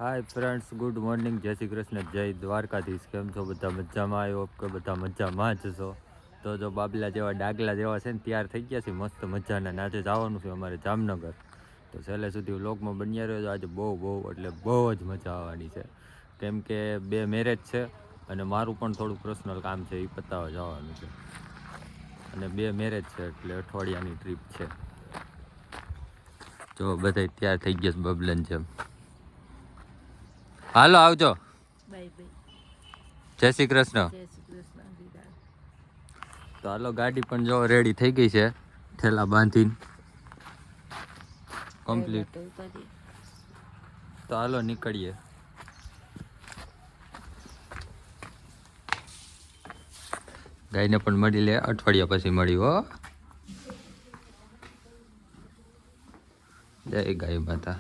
Hi friends, good morning, જય શ્રી કૃષ્ણ, જય દ્વારકાધીશ. કેમ છો બધા? મજામાં? આવ્યો કે બધા મજામાં જ છો? તો જો બાબલા જેવા ડાગલા જેવા છે ને તૈયાર થઈ ગયા છે મસ્ત મજાના. આજે જવાનું છે અમારે જામનગર. તો છેલ્લે સુધી વ્લોગમાં બન્યા રહ્યો. આજે બહુ એટલે બહુ જ મજા આવવાની છે. કેમ કે 2 મેરેજ છે અને મારું પણ થોડું પર્સનલ કામ છે, એ પતાવવા જવાનું છે. અને 2 મેરેજ છે એટલે અઠવાડિયાની ટ્રીપ છે. જો બધા તૈયાર થઈ ગયા છે બબલન જેમ. હાલો આવજો. Bye bye. જય શ્રી કૃષ્ણ. જય શ્રી કૃષ્ણ. તો હાલો, ગાડી પણ જો રેડી થઈ ગઈ છે, ઠેલા બાંધીને કમ્પ્લીટ. તો હાલો નીકળીએ. ગાયને પણ મળી લે, અઠવાડિયા પછી મળી હો. જય ગાય માતા,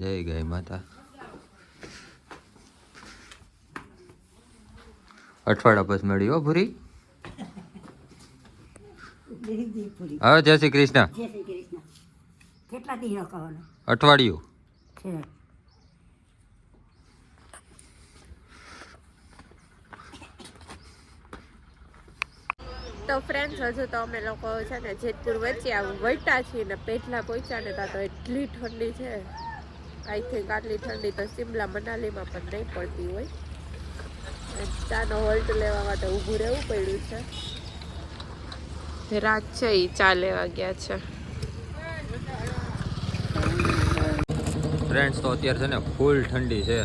જય ગાય માતા. અઠવાડિયા પછી મળી હો ભૂરી. હા, જય શ્રી કૃષ્ણ. જય શ્રી કૃષ્ણ. કેટલા દી રોકાવાનું? અઠવાડિયું. છે. તો ફ્રેન્ડ્સ, હજુ તો અમે લોકો છે ને જેતપુર વચ્ચે આવું વળતા છીએ ને પેટલા પહોંચ્યા ને ત્યાં તો એટલી ઠંડી છે. આઈ થિંક આટલી ઠંડી તો શિમલા મનાલીમાં પણ નહીં પડતી હોય. ચાનો હોલ્ટ લેવા માટે ઊભું રહેવું પડ્યું છે. રાત છે એ ચા લેવા ગયા છે. ફ્રેન્ડ્સ, તો અત્યારે છે ને ફૂલ ઠંડી છે.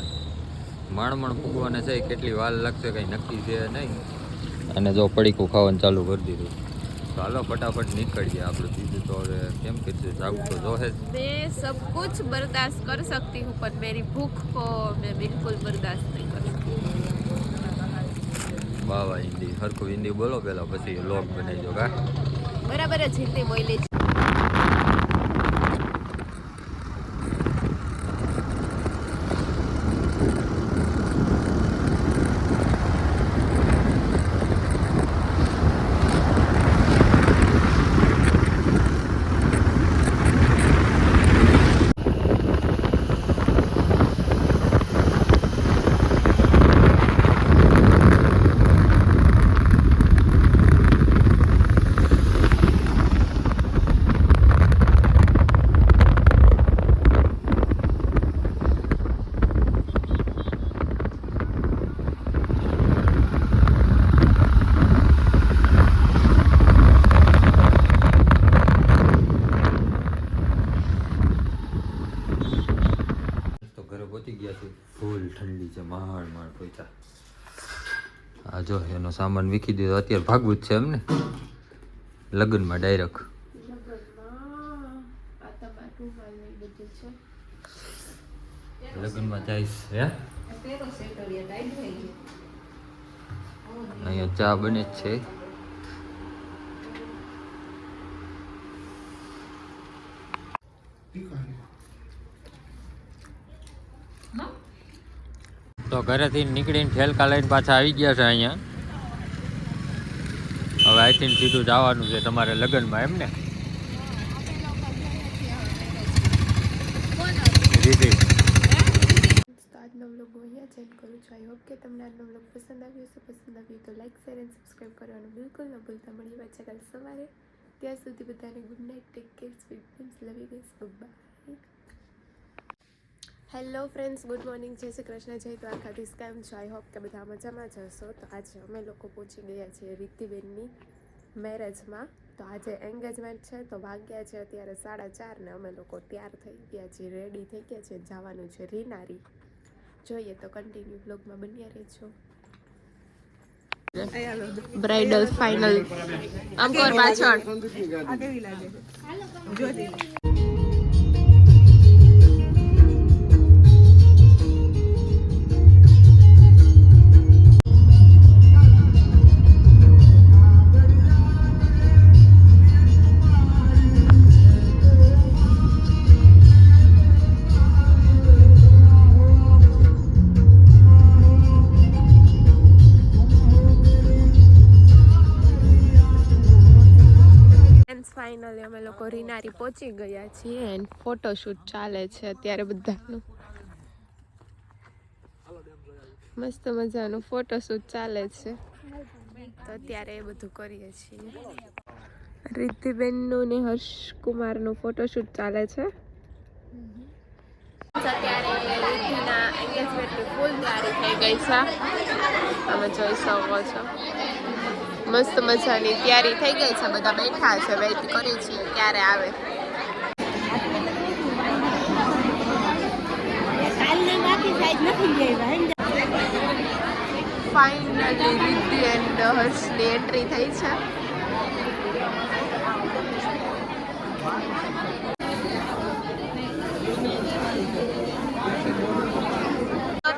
માણમણ ફૂગવાને છે, કેટલી વાર લાગશે કંઈ નક્કી છે નહીં. અને જો પડીકું ખાવાનું ચાલુ કરી દીધું. તો હાલો ફટાફટ નીકળીએ. આપણું દીધું તો હવે કેમ કીધું જાવું તો જોહે જ. मैं सब कुछ बर्दाश्त कर सकती हूँ पर मेरी भूख को मैं बिल्कुल बर्दाश्त नहीं कर सकती. વાહ હિન્દી હરખું હિન્દી બોલો પેલા, પછી લોગ બનાવી દો. કા બરાબર જ હિન્દી બોલી છે. ફૂલ ઠંડી છે, માણ પહોંચ્યા. આ જો એનો સામાન વીખી દીધો. અત્યારે ભાગવું જ છે એમને લગ્નમાં ડાયરેક્ટ. લગ્નમાં જઈશ હે. અહીંયા ચા બને જ છે. તો ઘરેથી નીકળીને ઠેલકા લઈને પાછા આવી ગયા છે અહીંયા. હવે અહીંથી સીધું જવાનું છે તમારે લગ્નમાં એમ ને દીદી? આજનો વ્લોગ હું અહીંયા સેન્ડ કરું છું. આઈ હોપ કે તમને આજનો વ્લોગ પસંદ આવ્યો હશે. પસંદ આવ્યું તો લાઈક, શેર એન્ડ સબસ્ક્રાઈબ કરવાનું બિલકુલ ન ભૂલતા. મળી પાછા કાલ સવારે. ત્યાં સુધી બધાને good night, take care, sweet dreams, love you guys, bye. Hello friends, good morning, જય શ્રી કૃષ્ણ, જય દ્વારકાધીશ. કેમ છો? આઈ હોપ કે બધા મજામાં જ હશો. તો આજે અમે લોકો પહોંચી ગયા છીએ રીતિબેનની મેરેજમાં. તો આજે એન્ગેજમેન્ટ છે. તો વાગ્યા છે અત્યારે 4:30 ને અમે લોકો તૈયાર થઈ ગયા છીએ, રેડી થઈ ગયા છીએ. જવાનું છે રીનારી. જોઈએ તો કન્ટિન્યુ બ્લોગમાં બન્યા રહેજો. બ્રાઇડલ ફાઇનલ અંકોર પાછળ. ફાઇનલી અમે લોકો રીનારી પહોંચી ગયા છીએ એન્ડ ફોટોશૂટ ચાલે છે અત્યારે બધાનું. મસ્ત મજાનું ફોટોશૂટ ચાલે છે તો અત્યારે એ બધું કરીએ છીએ. રિદ્ધિબેનનું ને હર્ષકુમારનું ફોટોશૂટ ચાલે છે. અત્યારે રિદ્ધિના એન્ગેજમેન્ટની ફૂલ તૈયારી થઈ ગઈ છે, તમે જોઈ શકો છો. મસ્ત મજાની તૈયારી થઈ ગઈ છે, બધા બેઠા છે, વેઇટ કરી છીએ ક્યારે આવે. ફાઇનલી રિદ્ધિ એન્ડ હર્ષની એન્ટ્રી થઈ છે.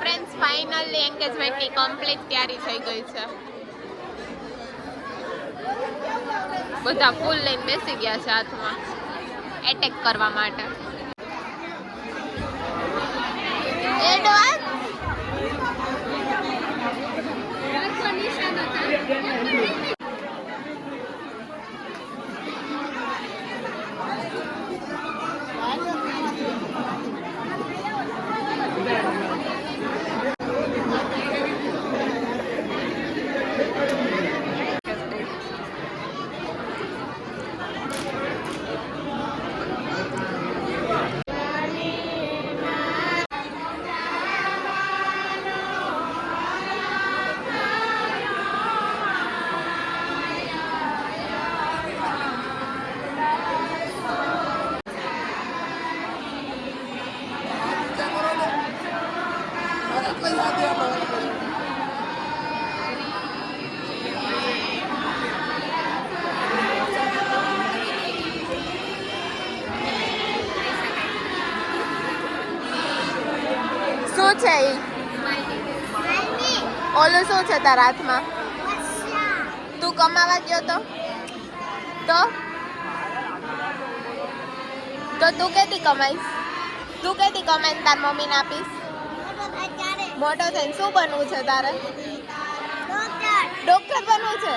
ફ્રેન્ડ્સ ફાઇનલી એન્ગેજમેન્ટની કમ્પ્લીટ તૈયારી થઈ ગઈ છે. બધા ફૂલ લઈને બેસી ગયા છે હાથમાં એટેક કરવા માટે. શું છે ઈ? ઓલું શું છે તારા હાથમાં? તું કમાવા ગયો તો તું કેથી કમાઈશ? તું કેથી કમાઈને તાર મમ્મીને આપીશ? મોટો થઈને શું બનવું છે તારે? ડોક્ટર બનવું છે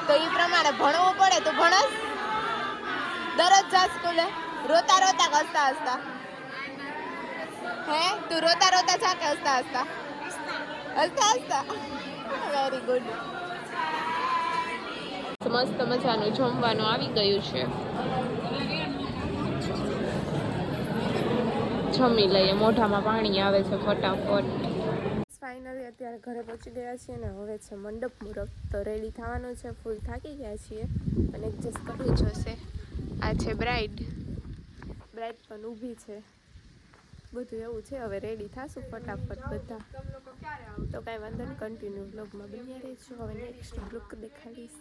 તો એ પ્રમાણે ભણવું પડે. તું ભણસ? દરરોજ જા સ્કૂલે રોતા રોતા હસતા હસતા? હે તું રોતા રોતા જા કે હસતા હસતા? હસતા હસતા. Very good. મસ્ત મજાનું જમવાનું આવી ગયું છે, જમી લઈએ. મોઢામાં પાણી આવે છે ફટાફટ. ફાઇનલી અત્યારે ઘરે પહોંચી ગયા છીએ ને હવે છે મંડપ મુહૂર્ત, તો રેડી થવાનું છે. ફૂલ થાકી ગયા છીએ અને એડજસ્ટ કરવું જોશે. આ છે બ્રાઇડ પણ ઊભી છે. બધું એવું છે. હવે રેડી થાશું ફટાફટ બધા. તો કાંઈ વાંધો નહીં, કન્ટિન્યુ બ્લોગમાં બન્યા રહીશું. હવે નેક્સ્ટ બ્લોગ દેખાડીશ.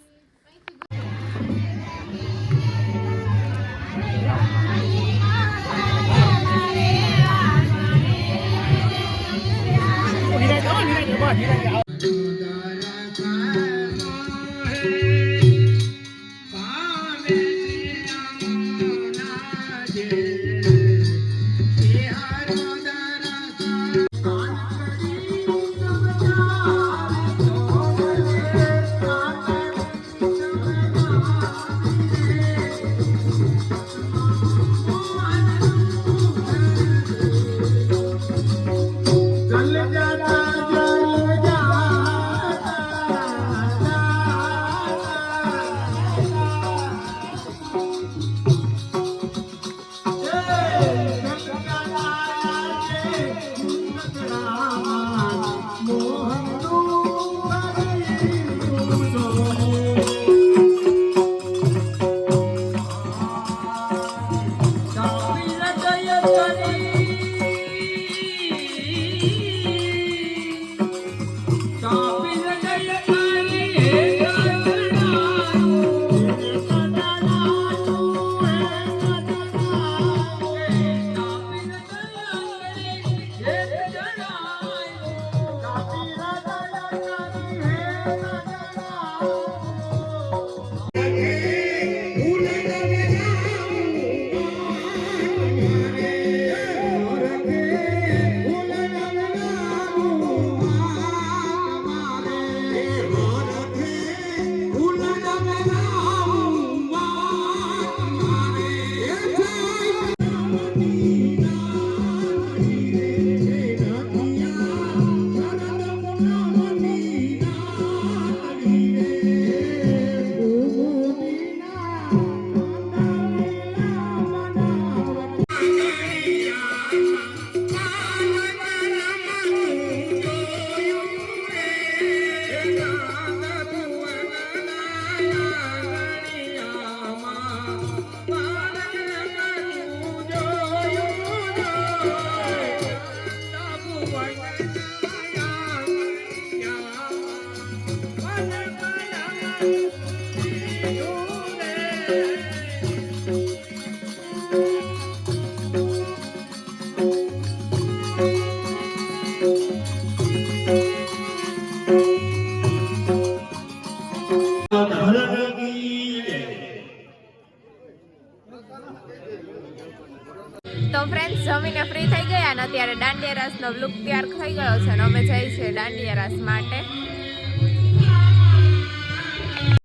ફ્રેન્ડ્સ જમીને ફ્રી થઈ ગયા ને અત્યારે દાંડિયા રાસનો લુક તૈયાર થઈ ગયો છે ને અમે જઈએ છીએ દાંડિયા રાસ માટે